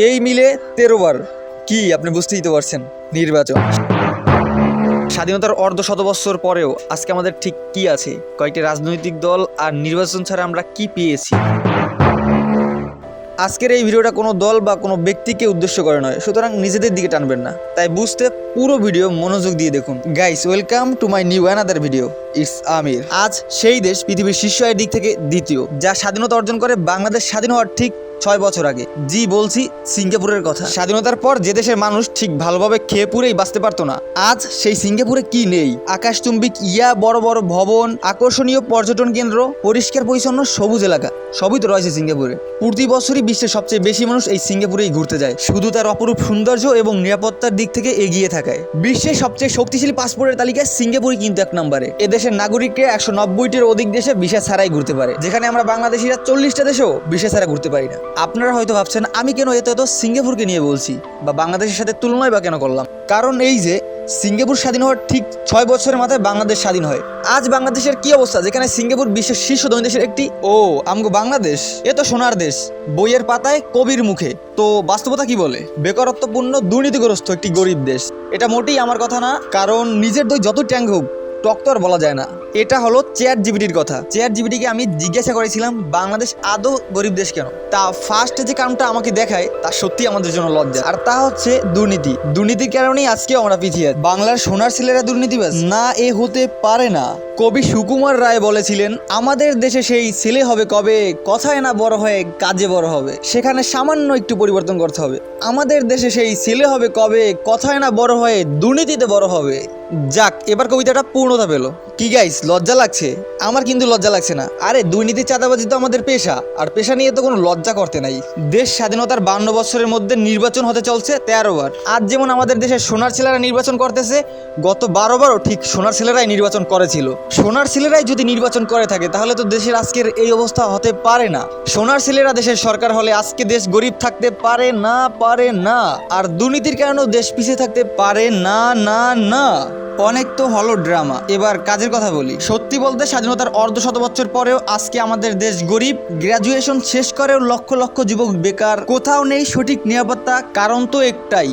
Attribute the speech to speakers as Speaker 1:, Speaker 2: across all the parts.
Speaker 1: এই মিলে 13 বার। কি আপনি বুঝতেই তো পারছেন, নির্বাচন। স্বাধীনতার অর্ধ শতবৎসর পরেও আজকে আমাদের ঠিক কি আছে? কয়েকটি রাজনৈতিক দল আর নির্বাচন ছাড়া আমরা কি পেয়েছি? আজকের এই ভিডিওটা কোনো দল বা কোনো ব্যক্তিকে উদ্দেশ্য করে নয়, সুতরাং নিজেদের দিকে টানবেন না। তাই বুঝতে পুরো ভিডিও মনোযোগ দিয়ে দেখুন। Guys, welcome to my new another video. It's Aamir. আজ সেই দেশ পৃথিবীর শীর্ষ আয়ের দিক থেকে দ্বিতীয়, যা স্বাধীনতা অর্জন করে বাংলাদেশ স্বাধীন হওয়ার ঠিক 6 বছর আগে। জি বলছি সিঙ্গাপুরের কথা। স্বাধীনতার পর যে দেশের মানুষ ঠিক ভালোভাবে খেয়ে পুরেই বাঁচতে পারতো না, আজ সেই সিঙ্গাপুরে কি নেই? আকাশচুম্বী বড় বড় ভবন, আকর্ষণীয় পর্যটন কেন্দ্র, পরিষ্কার পরিচ্ছন্ন সবুজ এলাকা, সবই তো রয়েছে সিঙ্গাপুরে। প্রতি বছরই বিশ্বের সবচেয়ে বেশি মানুষ এই সিঙ্গাপুরেই ঘুরতে যায়, শুধু তার অপরূপ সৌন্দর্য এবং নিরাপত্তার দিক থেকে এগিয়ে থাকায়। বিশ্বের সবচেয়ে শক্তিশালী পাসপোর্টের তালিকায় সিঙ্গাপুরই কিন্তু 1 নম্বরে। এদেশের নাগরিককে 190টির অধিক দেশে ভিসা ছাড়াই ঘুরতে পারে, যেখানে আমরা বাংলাদেশিরা 40টা দেশেও ভিসা ছাড়া ঘুরতে পারি না। আপনারা হয়তো ভাবছেন আমি কেন এত সিঙ্গাপুরকে নিয়ে বলছি বা বাংলাদেশের সাথে তুলনায় বা কেন করলাম। কারণ এই যে সিঙ্গাপুর স্বাধীন হওয়ার ঠিক 6 বছরের মাথায় বাংলাদেশ স্বাধীন হয়। আজ বাংলাদেশের কি অবস্থা, যেখানে সিঙ্গাপুর বিশ্বের শীর্ষ ধনী দেশের একটি। ও আমগো বাংলাদেশ, এ তো সোনার দেশ, বইয়ের পাতায় কবির মুখে। তো বাস্তবতা কি বলে? বেকারত্বপূর্ণ দুর্নীতিগ্রস্ত একটি গরিব দেশ। এটা মোটেই আমার কথা না, কারণ নিজের দই যত ট্যাঙ্ক হোক টক তো আর বলা যায় না। এটা হলো চ্যাট জিপিটির কথা। চ্যাট জিপিটিকে আমি জিজ্ঞাসা করেছিলাম বাংলাদেশ আদৌ গরিব দেশ কেন। তা ফার্স্ট যে কারণটা আমাকে দেখায় তা সত্যি আমাদের জন্য লজ্জা, আর তা হচ্ছে দুর্নীতি। দুর্নীতির কারণেই আজকে আমরা পিছিয়ে। বাংলার সোনার ছেলেরা দুর্নীতিবাজ না, এ হতে পারে না। কবি সুকুমার রায় বলেছিলেন, আমাদের দেশে সেই ছেলে হবে কবে, কথায় না বড় হয়ে কাজে বড় হবে। সেখানে সামান্য একটু পরিবর্তন করতে হবে। আমাদের দেশে সেই ছেলে হবে কবে, কথায় না বড় হয়ে দুর্নীতিতে বড় হবে। যাক, এবার কবিতাটা পূর্ণতা পেল। কি গাইস, লজ্জা লাগছে? আমার কিন্তু লজ্জা লাগছে না। আরে দুর্নীতি চাঁদাবাজি তো আমাদের পেশা, আর পেশা নিয়ে তো কোনো লজ্জা করতে নাই। দেশ স্বাধীনতার 52 বছরের মধ্যে নির্বাচন হতে চলছে 13 বার। আজ যেমন আমাদের দেশের সোনার ছেলেরা নির্বাচন করতেছে, গত 12 বারও ঠিক সোনার ছেলেরাই নির্বাচন করেছিল। সোনার ছেলেরাই যদি নির্বাচন করে থাকে, তাহলে তো দেশের আজকের এই অবস্থা হতে পারে না। সোনার ছেলেরা দেশের সরকার হলে আজকে দেশ গরিব থাকতে পারে না, পারে না। আর দুর্নীতির কারণেও দেশ পিছিয়ে থাকতে পারে না, না, না। অনেক তো হলো ড্রামা, এবার কাজের কথা বলি। সত্যি বলতে স্বাধীনতার অর্ধ শতবৎসর পরেও আজকে আমাদের দেশ গরিব। গ্র্যাজুয়েশন শেষ করেও লক্ষ লক্ষ যুবক বেকার। কোথাও নেই সঠিক নিরাপত্তা। কারণ তো একটাই,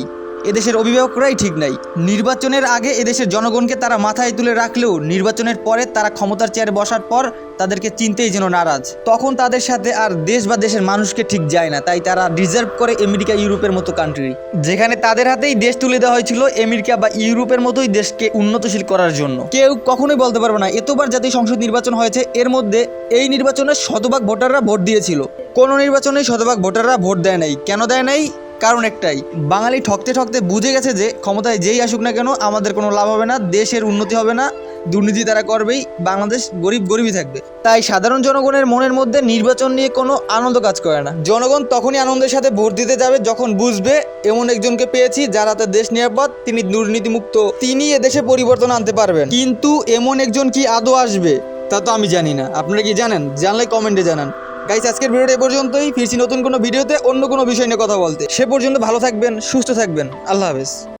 Speaker 1: এদেশের অভিভাবকরাই ঠিক নাই। নির্বাচনের আগে এদেশের জনগণকে তারা মাথায় তুলে রাখলেও নির্বাচনের পরে তারা ক্ষমতার চেয়ারে বসার পর তাদেরকে চিনতেই যেন নারাজ। তখন তাদের সাথে আর দেশ বা দেশের মানুষকে ঠিক যায় না। তাই তারা ডিজার্ভ করে আমেরিকা ইউরোপের মতো কান্ট্রি, যেখানে তাদের হাতেই দেশ তুলে দেওয়া হয়েছিল আমেরিকা বা ইউরোপের মতোই দেশকে উন্নতশীল করার জন্য। কেউ কখনোই বলতে পারবে না এতবার জাতীয় সংসদ নির্বাচন হয়েছে, এর মধ্যে এই নির্বাচনে শতভাগ ভোটাররা ভোট দিয়েছিল। কোনো নির্বাচনে শতভাগ ভোটাররা ভোট দেয় নাই। কেন দেয় নাই? কারণ একটাই, বাঙালি ঠকতে ঠকতে বুঝে গেছে যে ক্ষমতায় যেই আসুক না কেন আমাদের কোনো লাভ হবে না, দেশের উন্নতি হবে না, দুর্নীতি তারা করবেই, বাংলাদেশ গরিবই থাকবে। তাই সাধারণ জনগণের মনের মধ্যে নির্বাচন নিয়ে কোনো আনন্দ কাজ করে না। জনগণ তখনই আনন্দের সাথে ভোট দিতে যাবে যখন বুঝবে এমন একজনকে পেয়েছি যার হাতে দেশ নিরাপদ, তিনি দুর্নীতিমুক্ত, তিনি এদেশে পরিবর্তন আনতে পারবেন। কিন্তু এমন একজন কি আদৌ আসবে তা তো আমি জানি না। আপনারা কি জানেন? জানলে কমেন্টে জানান। গাইস, আজকের ভিডিওটা এ পর্যন্তই। ফিরছি নতুন কোনো ভিডিওতে অন্য কোনো বিষয় নিয়ে কথা বলতে। সে পর্যন্ত ভালো থাকবেন, সুস্থ থাকবেন। আল্লাহ হাফেজ।